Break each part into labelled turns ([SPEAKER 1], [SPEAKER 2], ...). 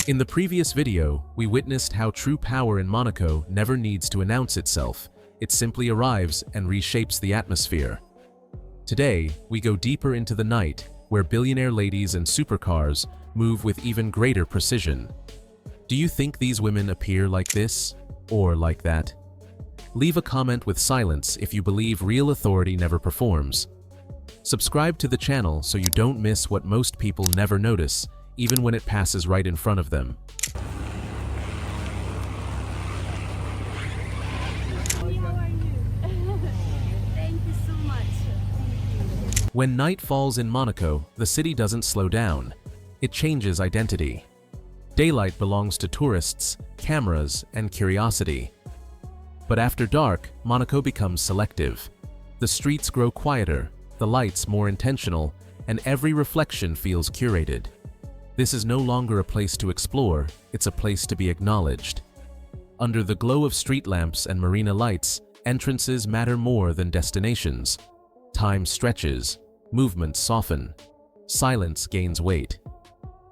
[SPEAKER 1] In the previous video, we witnessed how true power in Monaco never needs to announce itself. It simply arrives and reshapes the atmosphere. Today, we go deeper into the night, where billionaire ladies and supercars move with even greater precision. Do you think these women appear like this, or like that? Leave a comment with silence if you believe real authority never performs. Subscribe to the channel so you don't miss what most people never notice, even when it passes right in front of them.
[SPEAKER 2] How are you? Thank you so much. Thank you.
[SPEAKER 1] When night falls in Monaco, the city doesn't slow down. It changes identity. Daylight belongs to tourists, cameras, and curiosity. But after dark, Monaco becomes selective. The streets grow quieter, the lights more intentional, and every reflection feels curated. This is no longer a place to explore, it's a place to be acknowledged. Under the glow of street lamps and marina lights, entrances matter more than destinations. Time stretches, movements soften, silence gains weight.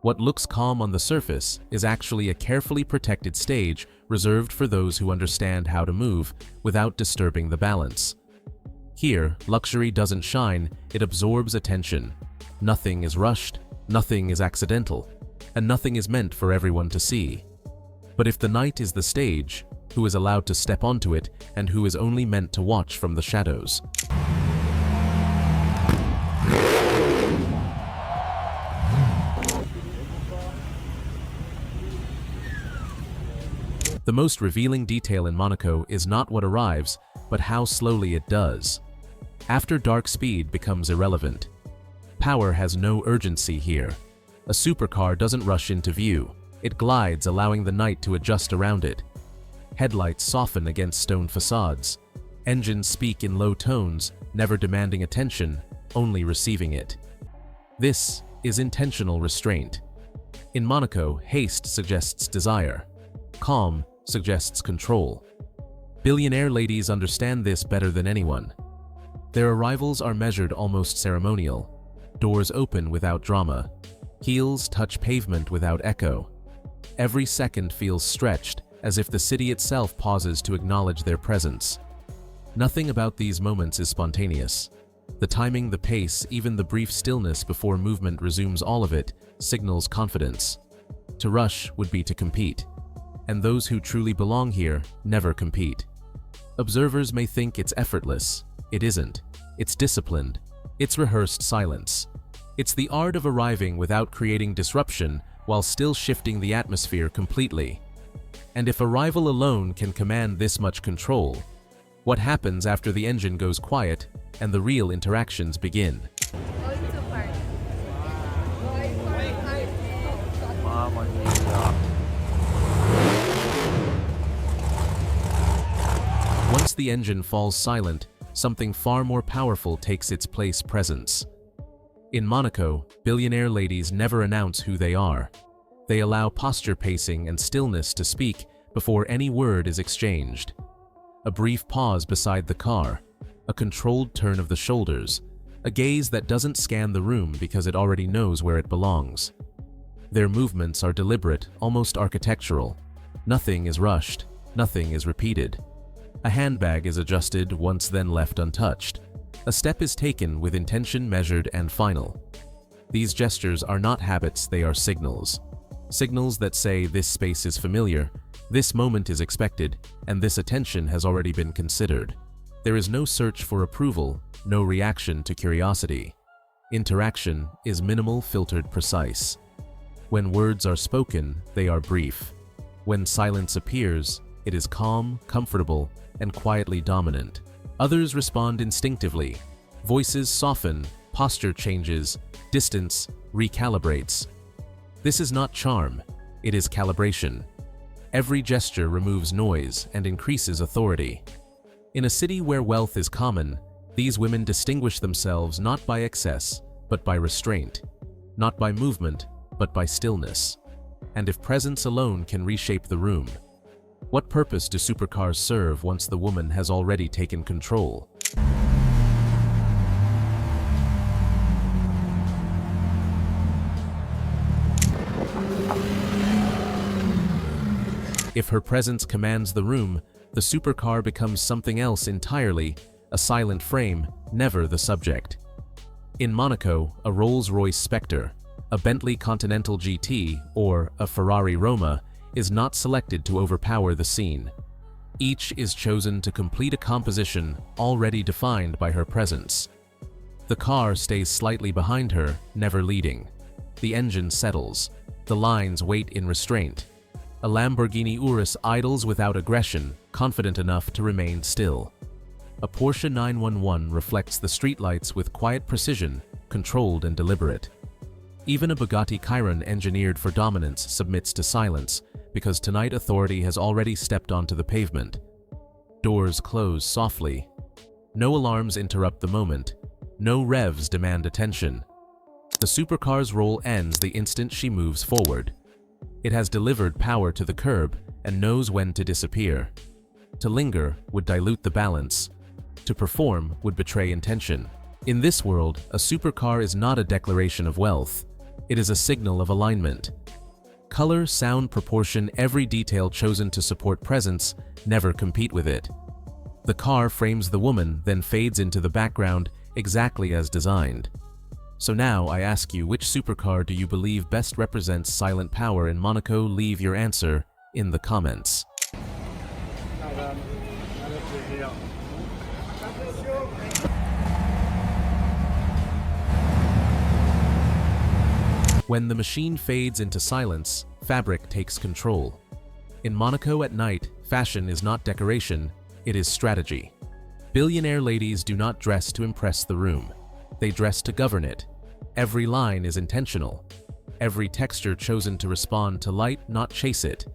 [SPEAKER 1] What looks calm on the surface is actually a carefully protected stage reserved for those who understand how to move without disturbing the balance. Here, luxury doesn't shine, it absorbs attention. Nothing is rushed, nothing is accidental, and nothing is meant for everyone to see. But if the night is the stage, who is allowed to step onto it and who is only meant to watch from the shadows? The most revealing detail in Monaco is not what arrives, but how slowly it does. After dark, speed becomes irrelevant. Power has no urgency here. A supercar doesn't rush into view. It glides, allowing the night to adjust around it. Headlights soften against stone facades. Engines speak in low tones, never demanding attention, only receiving it. This is intentional restraint. In Monaco, haste suggests desire. Calm suggests control. Billionaire ladies understand this better than anyone. Their arrivals are measured almost ceremonial. Doors open without drama. Heels touch pavement without echo. Every second feels stretched, as if the city itself pauses to acknowledge their presence. Nothing about these moments is spontaneous. The timing, the pace, even the brief stillness before movement resumes, all of it signals confidence. To rush would be to compete. And those who truly belong here never compete. Observers may think it's effortless. It isn't. It's disciplined. It's rehearsed silence. It's the art of arriving without creating disruption while still shifting the atmosphere completely. And if arrival alone can command this much control, what happens after the engine goes quiet and the real interactions begin?
[SPEAKER 2] Going to park.
[SPEAKER 1] Once the engine falls silent, something far more powerful takes its place: presence. In Monaco, billionaire ladies never announce who they are. They allow posture, pacing, and stillness to speak before any word is exchanged. A brief pause beside the car, a controlled turn of the shoulders, a gaze that doesn't scan the room because it already knows where it belongs. Their movements are deliberate, almost architectural. Nothing is rushed, nothing is repeated. A handbag is adjusted once, then left untouched. A step is taken with intention, measured and final. These gestures are not habits, they are signals. Signals that say this space is familiar, this moment is expected, and this attention has already been considered. There is no search for approval, no reaction to curiosity. Interaction is minimal, filtered, precise. When words are spoken, they are brief. When silence appears, it is calm, comfortable, and quietly dominant. Others respond instinctively. Voices soften, posture changes, distance recalibrates. This is not charm, it is calibration. Every gesture removes noise and increases authority. In a city where wealth is common, these women distinguish themselves not by excess, but by restraint. Not by movement, but by stillness. And if presence alone can reshape the room, what purpose do supercars serve once the woman has already taken control? If her presence commands the room, the supercar becomes something else entirely, a silent frame, never the subject. In Monaco, a Rolls-Royce Spectre, a Bentley Continental GT, or a Ferrari Roma is not selected to overpower the scene. Each is chosen to complete a composition already defined by her presence. The car stays slightly behind her, never leading. The engine settles. The lines wait in restraint. A Lamborghini Urus idles without aggression, confident enough to remain still. A Porsche 911 reflects the streetlights with quiet precision, controlled and deliberate. Even a Bugatti Chiron engineered for dominance submits to silence, because tonight authority has already stepped onto the pavement. Doors close softly. No alarms interrupt the moment. No revs demand attention. The supercar's role ends the instant she moves forward. It has delivered power to the curb and knows when to disappear. To linger would dilute the balance. To perform would betray intention. In this world, a supercar is not a declaration of wealth. It is a signal of alignment. Color, sound, proportion, every detail chosen to support presence, never compete with it. The car frames the woman, then fades into the background exactly as designed. So now I ask you, which supercar do you believe best represents silent power in Monaco? Leave your answer in the comments. When the machine fades into silence, fabric takes control. In Monaco at night, fashion is not decoration, it is strategy. Billionaire ladies do not dress to impress the room. They dress to govern it. Every line is intentional. Every texture chosen to respond to light, not chase it.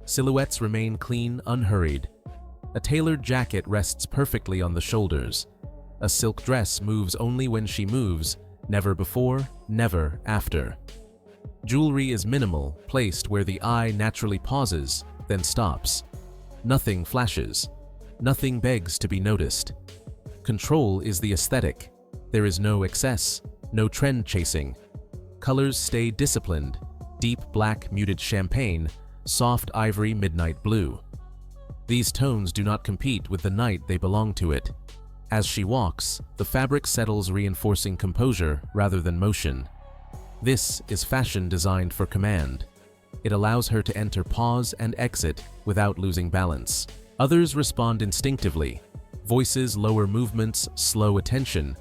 [SPEAKER 1] Silhouettes remain clean, unhurried. A tailored jacket rests perfectly on the shoulders. A silk dress moves only when she moves, never before, never after. Jewelry is minimal, placed where the eye naturally pauses, then stops. Nothing flashes. Nothing begs to be noticed. Control is the aesthetic. There is no excess, no trend chasing. Colors stay disciplined. Deep black muted champagne, soft ivory midnight blue. These tones do not compete with the night, they belong to it. As she walks, the fabric settles, reinforcing composure rather than motion. This is fashion designed for command. It allows her to enter, pause, and exit without losing balance. Others respond instinctively. Voices lower, movements slow, attention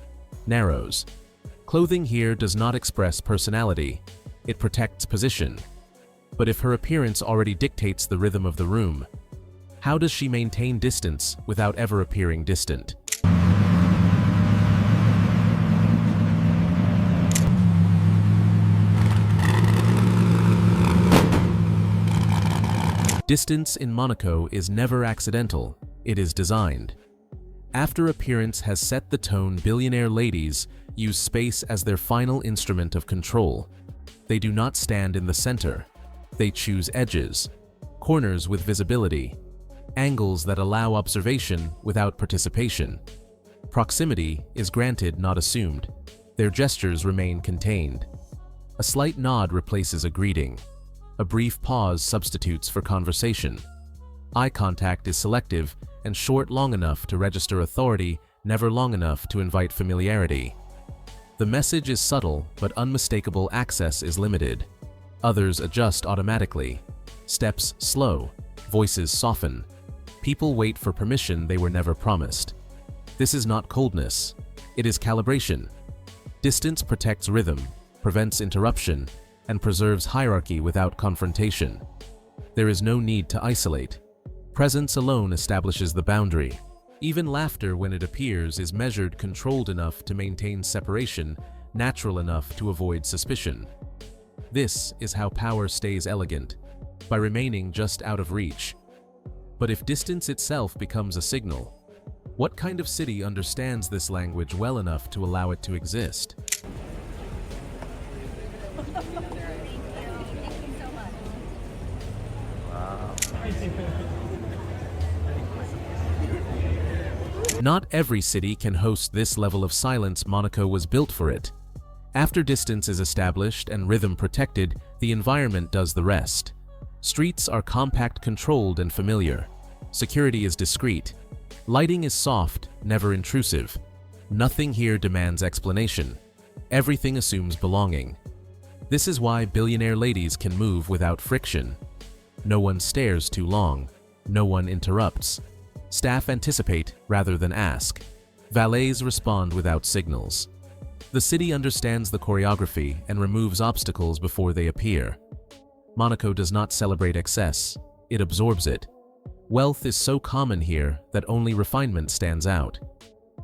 [SPEAKER 1] narrows. Clothing here does not express personality. It protects position. But if her appearance already dictates the rhythm of the room, how does she maintain distance without ever appearing distant? Distance in Monaco is never accidental, it is designed. After appearance has set the tone, billionaire ladies use space as their final instrument of control. They do not stand in the center. They choose edges, corners with visibility, angles that allow observation without participation. Proximity is granted, not assumed. Their gestures remain contained. A slight nod replaces a greeting. A brief pause substitutes for conversation. Eye contact is selective and short, long enough to register authority, never long enough to invite familiarity. The message is subtle, but unmistakable. Access is limited. Others adjust automatically. Steps slow, voices soften. People wait for permission they were never promised. This is not coldness, it is calibration. Distance protects rhythm, prevents interruption, and preserves hierarchy without confrontation. There is no need to isolate. Presence alone establishes the boundary. Even laughter, when it appears, is measured, controlled enough to maintain separation, natural enough to avoid suspicion. This is how power stays elegant, by remaining just out of reach. But if distance itself becomes a signal, what kind of city understands this language well enough to allow it to exist? Not every city can host this level of silence. Monaco was built for it. After distance is established and rhythm protected, the environment does the rest. Streets are compact, controlled, and familiar. Security is discreet. Lighting is soft, never intrusive. Nothing here demands explanation. Everything assumes belonging. This is why billionaire ladies can move without friction. No one stares too long. No one interrupts. Staff anticipate rather than ask. Valets respond without signals. The city understands the choreography and removes obstacles before they appear. Monaco does not celebrate excess. It absorbs it. Wealth is so common here that only refinement stands out.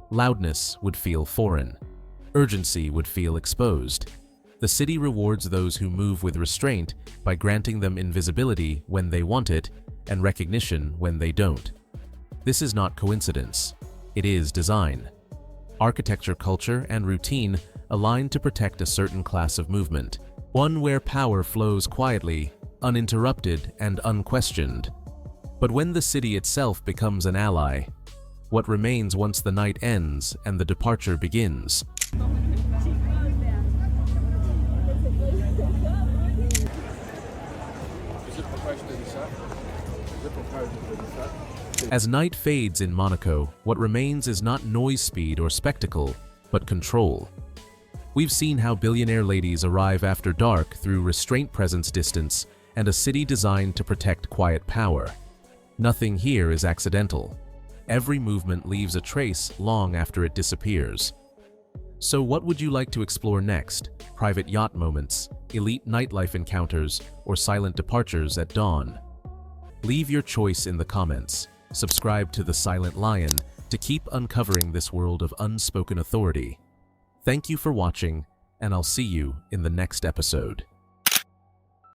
[SPEAKER 1] Loudness would feel foreign. Urgency would feel exposed. The city rewards those who move with restraint by granting them invisibility when they want it and recognition when they don't. This is not coincidence. It is design. Architecture, culture, and routine align to protect a certain class of movement, one where power flows quietly, uninterrupted, and unquestioned. But when the city itself becomes an ally, what remains once the night ends and the departure begins? As night fades in Monaco, what remains is not noise, speed, or spectacle, but control. We've seen how billionaire ladies arrive after dark through restraint, presence, distance, and a city designed to protect quiet power. Nothing here is accidental. Every movement leaves a trace long after it disappears. So what would you like to explore next? Private yacht moments, elite nightlife encounters, or silent departures at dawn? Leave your choice in the comments. Subscribe to The Silent Lion to keep uncovering this world of unspoken authority. Thank you for watching, and I'll see you in the next episode.